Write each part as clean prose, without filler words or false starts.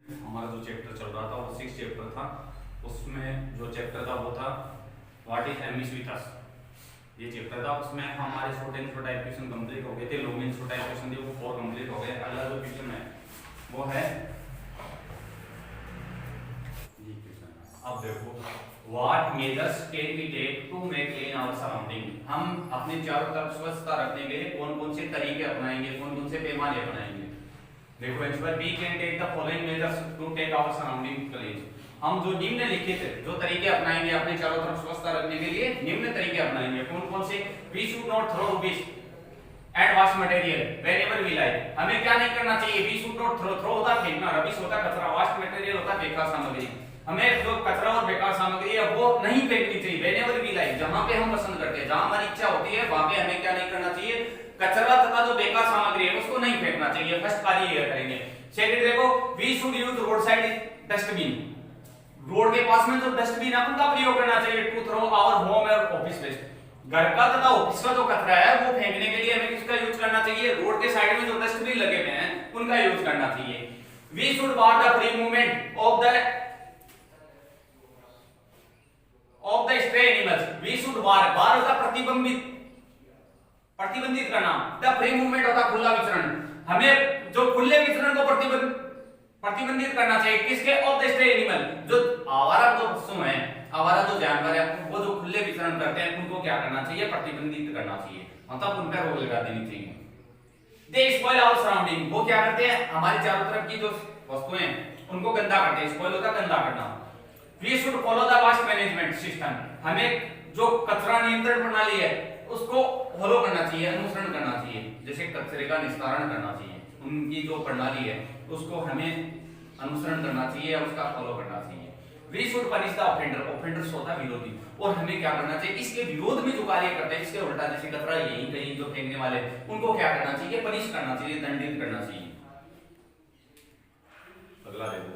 हमारा जो चैप्टर चल रहा था वो 6 चैप्टर था। उसमें जो चैप्टर था वो था व्हाट इज एम्बिस्विटस। ये चैप्टर था, उसमें हमारे short and short type question complete हो गए थे। Long and short type question थे वो 4 कंप्लीट हो गए। अगला जो क्वेश्चन है वो है ये क्वेश्चन है, अब देखो, what measures can we take to make clean our surrounding. हम अपने चारों तरफ स्वच्छता रखने के लिए कौन कौन से तरीके अपनाएंगे, कौन कौन से पैमाने अपनाएंगे। देखो answer, we can take the following measures to take our surrounding clean. हम जो निम्नलिखित जो तरीके अपनाएंगे अपने चारों तरफ स्वच्छता रखने के लिए, निम्न तरीके अपनाएंगे। कौन कौन से? We should not throw rubbish at waste material whenever we like. हमें क्या नहीं करना चाहिए? वी शुड नॉट थ्रो होता फेंकना, रबिश होता कचरा, वेस्ट मटेरियल होता बेकार सामग्री। हमें जो कचरा और बेकार सामग्री है वो नहीं फेंकनी चाहिए। व्हेनेवर वी लाइक, जहां पे हम पसंद करते हैं, जहां हमारी इच्छा होती है वहां पे हमें क्या नहीं करना चाहिए? कचरा तथा जो बेकार सामग्री है उसको नहीं फेंकना चाहिए। फर्स्ट कार्य ये करेंगे। सेकंड देखो, we should use road side dustbin. Road के पास में जो डस्टबिन है उनका प्रयोग करना चाहिए टू थ्रो आवर होम और ऑफिस वेस्ट। घर का तथा ऑफिस का जो कचरा है वो फेंकने के लिए हमें किसका यूज करना चाहिए? रोड के साइड में जो डस्टबिन लगे हुए हैं उनका यूज करना चाहिए। We should bar the free movement of the stray animals. We should bar होता प्रतिबंधित करना, द फ्री मूवमेंट होता खुला विचरण। हमें जो खुले विचरण को प्रतिबंधित करना चाहिए किसके? ऑफ द स्ट्रे एनिमल, जो आवारा जो पशु हैं, आवारा जो जानवर है वो जो खुले विचरण करते हैं उनको क्या करना चाहिए? प्रतिबंधित करना चाहिए, मतलब उन पर रोक लगा देनी चाहिए। दे स्पॉइल आवर सराउंडिंग, वो क्या करते हैं? हमारे चारों तरफ की जो वस्तुएं उनको गंदा करते हैं। स्पॉइल होता गंदा करना। We should follow the waste management system, हमें जो कचरा नियंत्रण प्रणाली है उसको फॉलो करना चाहिए, अनुसरण करना चाहिए। जैसे कचरे का निस्तारण करना चाहिए, उनकी जो प्रणाली है उसको हमें अनुसरण करना चाहिए, उसका फॉलो करना चाहिए। We should punish the offender, offenders होता है विरोधी, और हमें क्या करना चाहिए? इसके विरोध में जो कार्य करते हैं, इसके उल्टा, जैसे कचरा यहीं कहीं जो फेंकने वाले उनको क्या करना चाहिए? पनिश करना चाहिए, दंडित करना चाहिए। अगला देखो,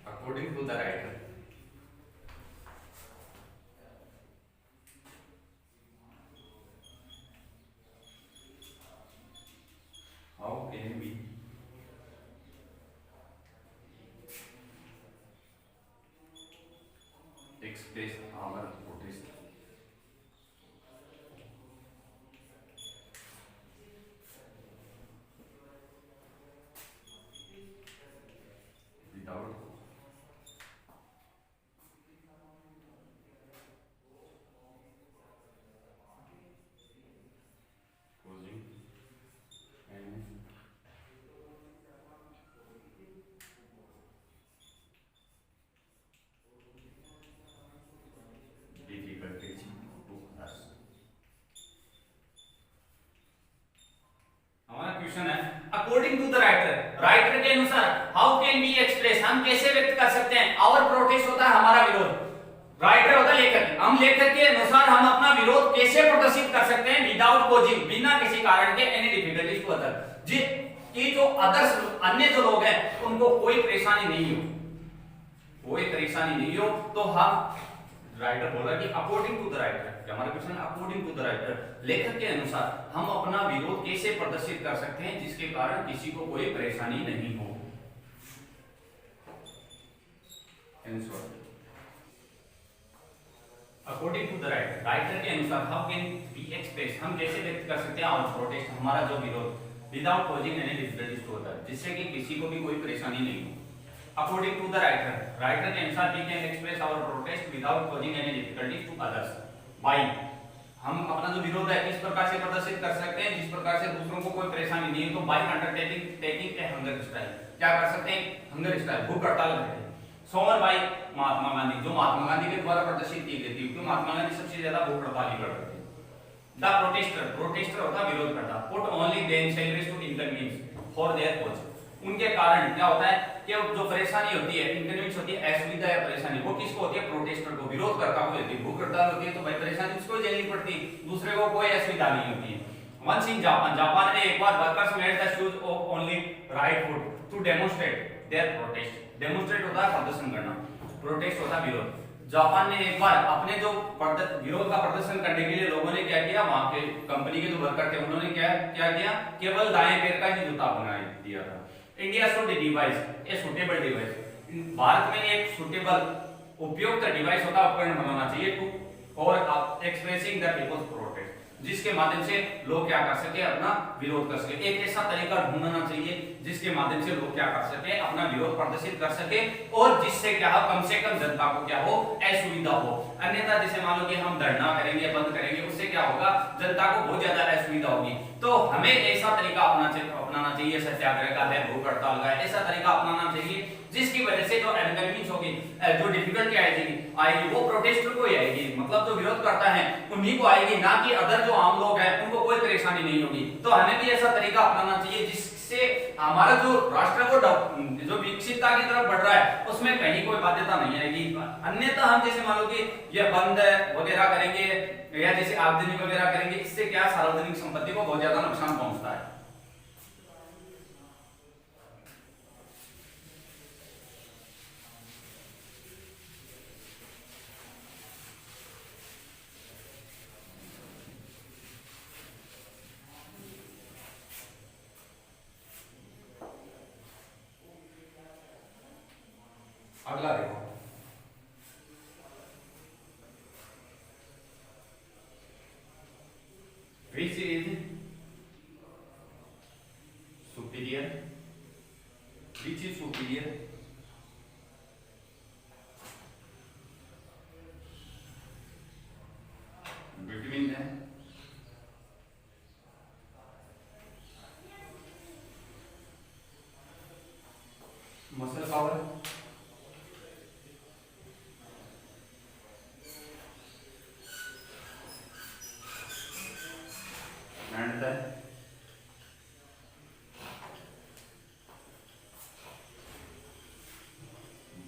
according to the writer, how can we express our protest without causing any difficulties to us। हमारा क्वेश्चन है, according to the writer, writer के अनुसार हाउ कैन वी एक्सप्रेस, हम कैसे व्यक्त कर सकते हैं? आवर प्रोटेस्ट होता है हमारा विरोध, राइटर होता है लेखक, हम लेखक के अनुसार हम अपना विरोध कैसे प्रदर्शित कर सकते हैं? विदाउट कॉजिंग, बिना किसी कारण के, एनी डिफिकल्टीज टू अदर, जी कि जो अदर्स अन्य जो लोग हैं उनको कोई परेशानी नहीं हो, कोई परेशानी नहीं हो। तो हम, राइटर बोल रहा है कि अकॉर्डिंग टू द राइटर, हमारा question according to the writer, लेखक के अनुसार हम अपना विरोध कैसे प्रदर्शित कर सकते हैं जिसके कारण किसी को कोई परेशानी नहीं हो। Answer, according to the writer, writer के अनुसार हाउ कैन वी एक्सप्रेस, हम कैसे व्यक्त कर सकते हैं आवर प्रोटेस्ट, हमारा जो विरोध, without causing any difficulties to other, जिससे कि किसी को भी कोई परेशानी नहीं हो। According to the writer, writer के अनुसार we can express our protest without causing any difficulties to others by, हम अपना जो विरोध है इस प्रकार से प्रदर्शित कर सकते हैं जिस प्रकार से दूसरों को कोई परेशानी नहीं है। तो by undertaking a hunger strike, क्या कर सकते हैं? हंगर स्ट्राइक, भूख हड़ताल करते हैं। सोमर बाय महात्मा गांधी, जो महात्मा गांधी के द्वारा प्रदर्शित की गई थी, क्योंकि महात्मा गांधी सबसे ज्यादा भूख हड़ताल ही करते थे। द प्रोटेस्टर, प्रोटेस्टर होता विरोध करता, put only them self to inconvenience for their cause, उनके कारण क्या होता है कि जो परेशानी होती है, इनकन्वीनियंस होती है, असुविधा या परेशानी, वो किसको होती है? प्रोटेस्टर को, विरोधकर्ता को होती है। भूख हड़ताल होती है तो भाई परेशानी उसको झेलनी पड़ती, दूसरे को कोई असुविधा नहीं होती है। वंस इन जापान, जापान में एक बार workers made the shoes of only right foot to demonstrate their protest, demonstrate होता है प्रदर्शन करना, प्रोटेस्ट होता है विरोध। जापान ने एक बार अपने जो विरोध का प्रदर्शन करने के लिए लोगों ने क्या किया, वहां के कंपनी के जो वर्कर थे उन्होंने क्या क्या किया, केवल दाएं पैर का ही जूता बना दिया था। India should device a suitable device, Bharat में एक सुटेबल उपयुक्त डिवाइस होता उपकरण बनाना चाहिए टू और एक्सप्रेसिंग द पीपल्स प्रोटेस्ट, जिसके माध्यम से लोग क्या कर सके, अपना विरोध कर सके। एक ऐसा तरीका ढूंढना चाहिए जिसके माध्यम से लोग क्या कर सके, अपना विरोध प्रदर्शित कर सके और जिससे क्या हो, कम से कम जनता को क्या हो, असुविधा हो। अन्यथा जैसे मान लो कि हम धरना करेंगे, बंद करेंगे, उससे क्या होगा, जनता को बहुत ज्यादा असुविधा होगी। तो हमें ऐसा तरीका अपनाना चाहिए, सत्याग्रह का है, भूख हड़ताल का है, ऐसा तरीका अपनाना चाहिए जिसकी वजह से जो इनकन्वीनियंस होगी, जो डिफिकल्टी आएगी वो प्रोटेस्टर को ही आएगी, मतलब जो विरोध करता है उन्हीं को आएगी, ना कि अदर जो आम लोग हैं उनको कोई परेशानी नहीं होगी। तो हमें भी ऐसा तरीका अपनाना चाहिए जिससे हमारा जो राष्ट्र को जो विकसितता की तरफ बढ़ रहा है उसमें कहीं कोई बाध्यता नहीं आएगी। अन्यथा हम जैसे मान लो कि ये बंद वगैरह करेंगे या जैसे आगजनी वगैरह करेंगे, इससे क्या सार्वजनिक संपत्ति को बहुत ज्यादा नुकसान पहुंचता है। अगला देखो, which is superior, which is superior between the muscle power and the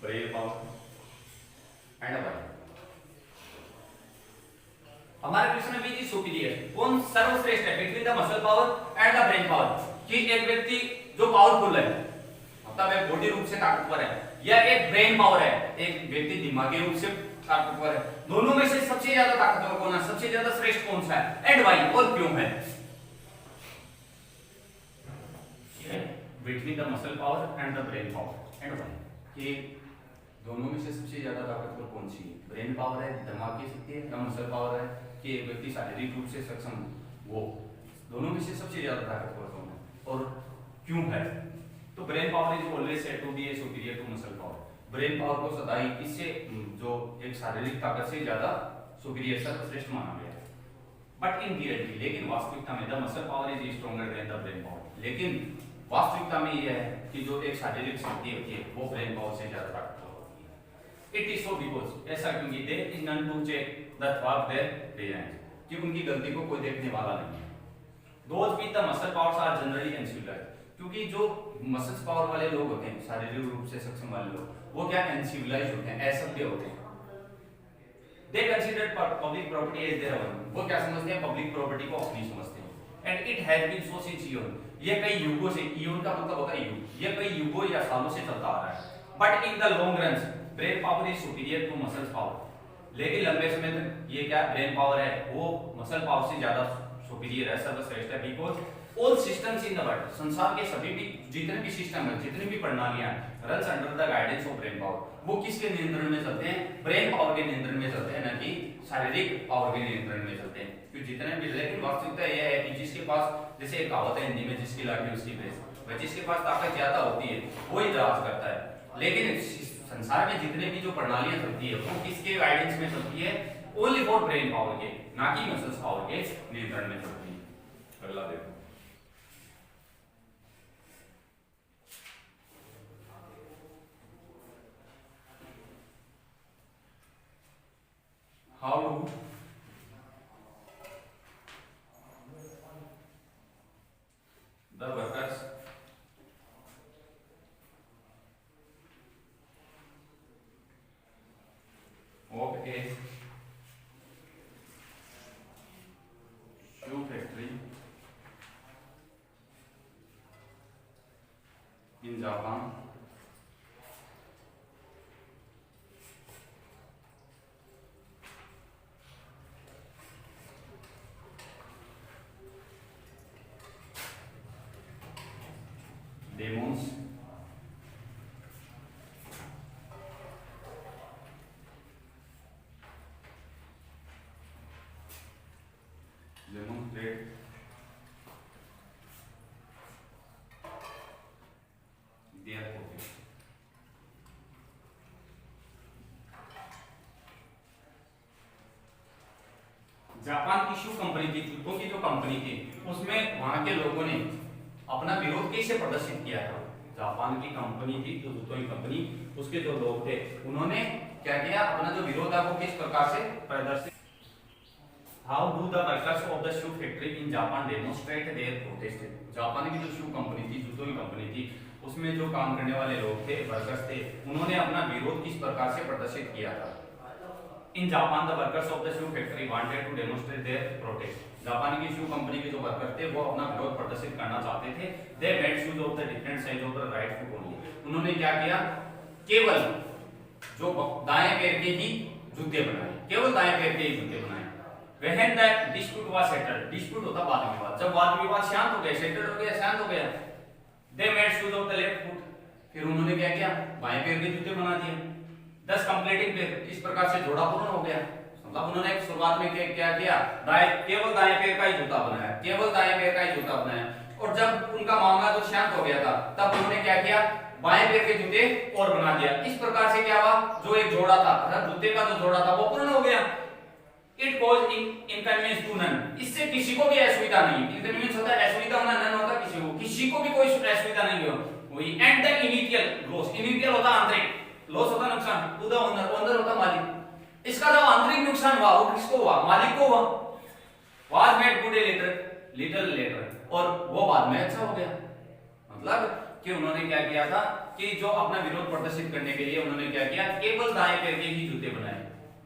brain power and what? हमारे क्वेश्चन में भी सुपीरियर कौन सर्वश्रेष्ठ है between the muscle power and the brain power, कि एक व्यक्ति जो पावरफुल है, मतलब एक बॉडी रूप से ताकतवर है, या एक ब्रेन पावर है, एक व्यक्ति दिमागी रूप से ताकतवर है, दोनों में से सबसे ज्यादा ताकतवर कौन है, सबसे ज्यादा श्रेष्ठ कौन सा है, एंड वाई, और क्यों है? Between the muscle power and the brain power and Y, कि दोनों में से सबसे ज्यादा ताकतवर कौन सी है, ब्रेन पावर है, दिमागी शक्ति है, या मसल पावर है कि एक व्यक्ति शारीरिक रूप से सक्षम, वो दोनों में से सबसे ज्यादा ताकतवर कौन है और क्यों है? तो brain power is always said to be superior to muscle power, brain power को सदा ही इससे जो एक शारीरिक ताकत से ज्यादा सुपीरियर, सर्वश्रेष्ठ माना गया है। बट इन रियलिटी, लेकिन वास्तविकता में the muscle power is stronger than the brain power, लेकिन वास्तविकता में यह है कि जो एक शारीरिक शक्ति होती है वो ब्रेन पावर से ज्यादा ताकतवर होती है। इट इज सो बिकॉज, ऐसा क्योंकि there is none to check the thought their design, कि उनकी गलती को कोई देखने वाला नहीं है। Those with the muscle powers are generally uncivilized, क्योंकि जो मसल पावर वाले लोग होते हैं, शारीरिक रूप से सक्षम वाले लोग, वो क्या अनसिविलाइज्ड होते हैं, असभ्य होते हैं। They consider public property as their own, वो क्या समझते हैं, पब्लिक प्रॉपर्टी को अपनी समझते हैं। And it has been so since eon, ये कई युगों से, ईयन का मतलब होता है युग, ये कई युगों या सालों से चलता आ रहा है। But in the long run brain power is superior to muscle power, लेकिन लंबे समय तक ये क्या ब्रेन पावर है वो मसल पावर से ज्यादा सुपीरियर है, सर्वश्रेष्ठ है। Because all systems in the world, संसार के सभी भी जितने भी सिस्टम है, जितनी भी प्रणालियां runs under the guidance of brain power, वो किसके नियंत्रण में चलते हैं, ब्रेन पावर के नियंत्रण में चलते हैं, ना कि शारीरिक पावर के नियंत्रण में चलते हैं। क्योंकि जितने भी, लेकिन वास्तविकता यह है कि जिसके पास, जैसे एक कहावत है हिंदी में, जिसकी लाठी उसकी भैंस, वह जिसके पास ताकत ज्यादा होती है वो ही राज करता है। लेकिन संसार में जितने भी जो प्रणालियां चलती है वो किसके गाइडेंस में चलती है, ओनली फॉर ब्रेन पावर के, ना कि मसल्स पावर के नियंत्रण में चलती है। अगला देखो, how to the workers of a shoe factory in Japan demonstrate their protest. Japan की शू कंपनी थी, जूतों की जो कंपनी थी, उसमें वहां के लोगों ने अपना विरोध कैसे प्रदर्शित किया था। जापान की कंपनी थी जो जूतों की कंपनी, उसके जो लोग थे उन्होंने क्या किया, अपना जो विरोध है वो किस प्रकार से प्रदर्शित। How do the workers of the shoe factory in Japan demonstrate their protest. Japan की जो शू कंपनी थी, जूतों की कंपनी थी, उसमें जो काम करने वाले लोग थे, वर्कर्स थे, उन्होंने अपना विरोध किस प्रकार से प्रदर्शित किया था। In Japan the workers of the shoe factory wanted to demonstrate their protest. Japan की शू कंपनी के जो वर्कर थे वो अपना विरोध प्रदर्शित करना चाहते थे। They made shoes of the different size of the right foot only. उन्होंने क्या किया, केवल जो दाएं पैर के ही जूते बनाए, केवल दाएं पैर के ही जूते बनाए। When the dispute was settled, dispute होता वाद विवाद, जब वाद विवाद शांत हो गया, सेटल हो गया, शांत हो गया, they made shoes of the left foot। फिर उन्होंने क्या किया, बाएं पैर के जूते बना दिए। Thus completing pair, इस प्रकार से जोड़ा पूर्ण हो गया। मतलब उन्होंने शुरुआत में क्या किया, केवल दाएं पैर का ही जूता बनाया, केवल दाएं पैर का ही जूता बनाया। और जब उनका मामला जो शांत हो गया था, तब उन्होंने क्या किया, बाएं पैर के जूते और बना दिया। इस प्रकार से क्या हुआ, जो एक जोड़ा था, जूते का जो जोड़ा था वो पूर्ण हो गया। It caused inconvenience to none। इससे किसी को भी असुविधा नहीं। Inconvenience होता है असुविधा होना, none होता किसी को भी कोई असुविधा नहीं हो। वही and the initial loss, initial होता आंतरिक, loss होता नुकसान, to the owner, owner होता मालिक। इसका जो आंतरिक नुकसान हुआ वो किसको हुआ, मालिक को हुआ। Was made good a little later, और वो बाद में अच्छा हो गया। मतलब कि उन्होंने क्या किया था कि जो अपना विरोध प्रदर्शित करने के लिए उन्होंने क्या किया, केवल दाएं पैर के ही जूते बनाए,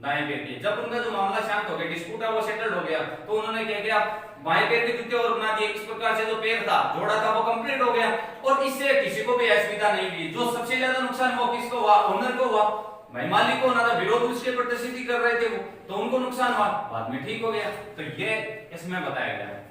दाएं पैर के। जब उनका जो मामला शांत हो गया, डिस्प्यूट है वो सेटल्ड हो गया, तो उन्होंने क्या किया, बाएं पैर के जूते और बना दिए। इस प्रकार से जो पैर था, जोड़ा था, वो कंप्लीट हो गया और इससे किसी को भी असुविधा नहीं हुई। जो सबसे ज्यादा नुकसान हुआ किसको हुआ, ओनर को हुआ, भाई मालिक को होना था, विरोध उसके प्रदर्शित कर रहे थे वो, तो उनको नुकसान हुआ, बाद में ठीक हो गया। तो ये इसमें बताया गया है।